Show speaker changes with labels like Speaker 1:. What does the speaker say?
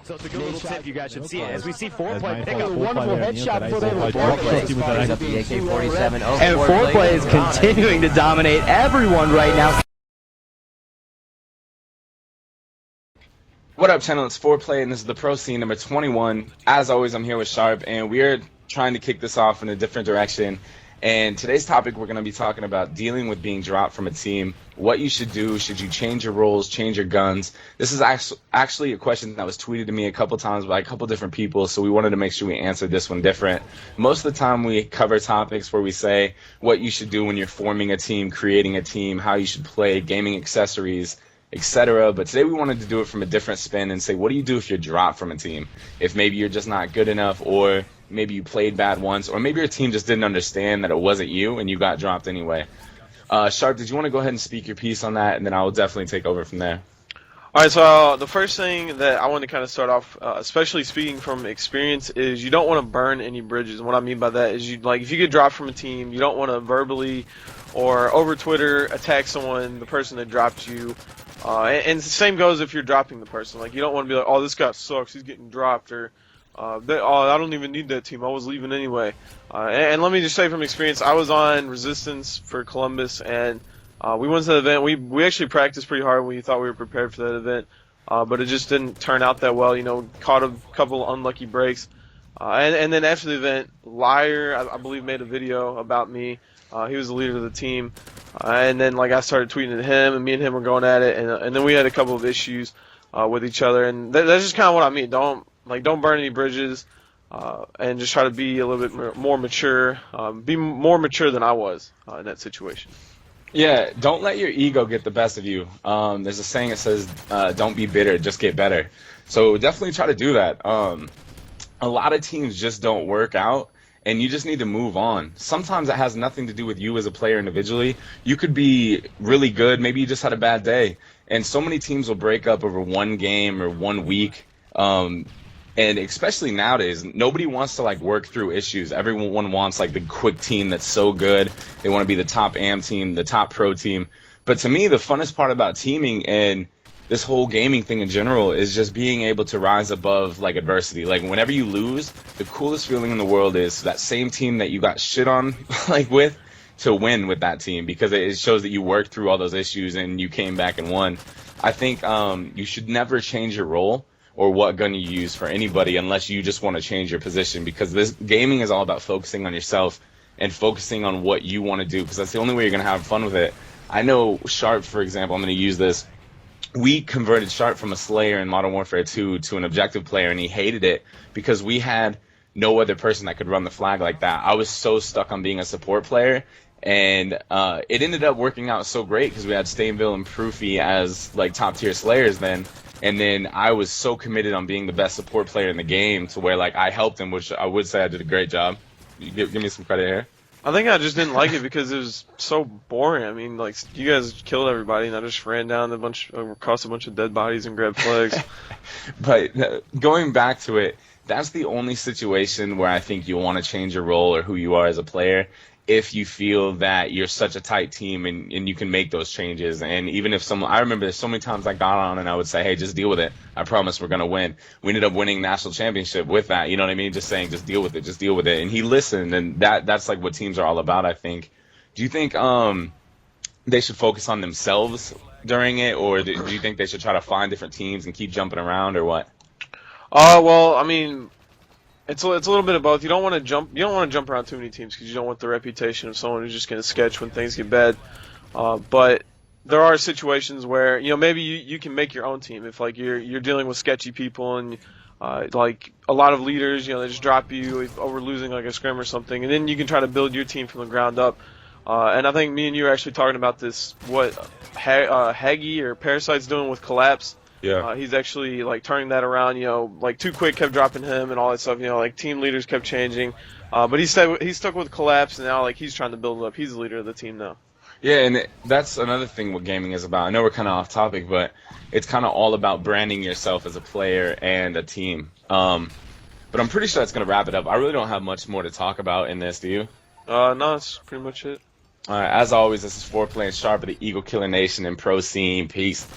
Speaker 1: So it's a good little tip you guys should see. As we see Foreplay pick up
Speaker 2: wonderful headshot before they were Foreplay.
Speaker 3: Up the AK-47. Oh,
Speaker 1: and Foreplay is continuing to dominate everyone right now.
Speaker 4: What up, channel? It's Foreplay, and this is the Pro Scene number 21. As always, I'm here with Sharp, and we are trying to kick this off in a different direction. And today's topic, we're going to be talking about dealing with being dropped from a team, what you should do, should you change your roles, change your guns. This is actually a question that was tweeted to me a couple times by a couple different people, so we wanted to make sure we answered this one different. Most of the time we cover topics where we say what you should do when you're forming a team, creating a team, how you should play, gaming accessories, etc. But today we wanted to do it from a different spin and say, what do you do if you're dropped from a team? If maybe you're just not good enough, or maybe you played bad once, or maybe your team just didn't understand that it wasn't you and you got dropped anyway. Sharp, did you want to go ahead and speak your piece on that, and then I will definitely take over from there.
Speaker 5: All right, so the first thing that I want to kind of start off, especially speaking from experience, is you don't want to burn any bridges. And what I mean by that is, if you get dropped from a team, you don't want to verbally or over Twitter attack someone, the person that dropped you. And the same goes if you're dropping the person. Like, you don't want to be like, oh, this guy sucks, he's getting dropped, or oh, I don't even need that team, I was leaving anyway. And let me just say from experience, I was on Resistance for Columbus, and we went to the event. We actually practiced pretty hard. We thought we were prepared for that event, but it just didn't turn out that well. Caught a couple unlucky breaks. And then after the event, Liar, I believe, made a video about me. He was the leader of the team. And then I started tweeting at him, and me and him were going at it, and then we had a couple of issues with each other. And that's just kind of what I mean. Don't burn any bridges, and just try to be a little bit more mature. Be more mature than I was in that situation.
Speaker 4: Yeah, don't let your ego get the best of you. There's a saying that says, don't be bitter, just get better. So definitely try to do that. A lot of teams just don't work out, and you just need to move on. Sometimes it has nothing to do with you as a player individually. You could be really good, maybe you just had a bad day. And so many teams will break up over one game or 1 week. And especially nowadays, nobody wants to work through issues. Everyone wants the quick team that's so good. They want to be the top AM team, the top pro team. But to me, the funnest part about teaming and this whole gaming thing in general is just being able to rise above adversity. Whenever you lose, the coolest feeling in the world is that same team that you got shit on with, to win with that team, because it shows that you worked through all those issues and you came back and won. I think you should never change your role or what gun you use for anybody unless you just want to change your position, because this gaming is all about focusing on yourself and focusing on what you want to do, because that's the only way you're going to have fun with it. I know Sharp, for example, I'm going to use this. We converted Sharp from a Slayer in Modern Warfare 2 to an objective player, and he hated it because we had no other person that could run the flag like that. I was so stuck on being a support player, and it ended up working out so great because we had Stainville and Proofy as top tier Slayers then. And then I was so committed on being the best support player in the game to where I helped him, which I would say I did a great job. Give me some credit here.
Speaker 5: I think I just didn't like it because it was so boring. I mean, you guys killed everybody, and I just ran down across a bunch of dead bodies and grabbed flags.
Speaker 4: But going back to it, that's the only situation where I think you want to change your role or who you are as a player, if you feel that you're such a tight team and you can make those changes. And even if I remember there's so many times I got on and I would say, hey, just deal with it. I promise we're going to win. We ended up winning national championship with that. You know what I mean? Just saying, just deal with it. Just deal with it. And he listened, and that's what teams are all about, I think. Do you think they should focus on themselves during it, or do you think they should try to find different teams and keep jumping around, or what?
Speaker 5: Well, I mean, it's a little bit of both. You don't want to jump around too many teams because you don't want the reputation of someone who's just going to sketch when things get bad. But there are situations where maybe you can make your own team if you're dealing with sketchy people and a lot of leaders they just drop you over losing a scrim or something, and then you can try to build your team from the ground up. And I think me and you are actually talking about this. What Haggy or Parasite's doing with Collapse.
Speaker 4: Yeah.
Speaker 5: He's actually turning that around. Too quick kept dropping him and all that stuff. Team leaders kept changing, but he's stuck with Collapse, and now he's trying to build it up. He's the leader of the team now.
Speaker 4: Yeah, and that's another thing what gaming is about. I know we're kind of off topic, but it's kind of all about branding yourself as a player and a team. But I'm pretty sure that's going to wrap it up. I really don't have much more to talk about in this, do you?
Speaker 5: No, that's pretty much it.
Speaker 4: All right, as always, this is Foreplay and Sharp of the Eagle Killer Nation and Pro Scene. Peace.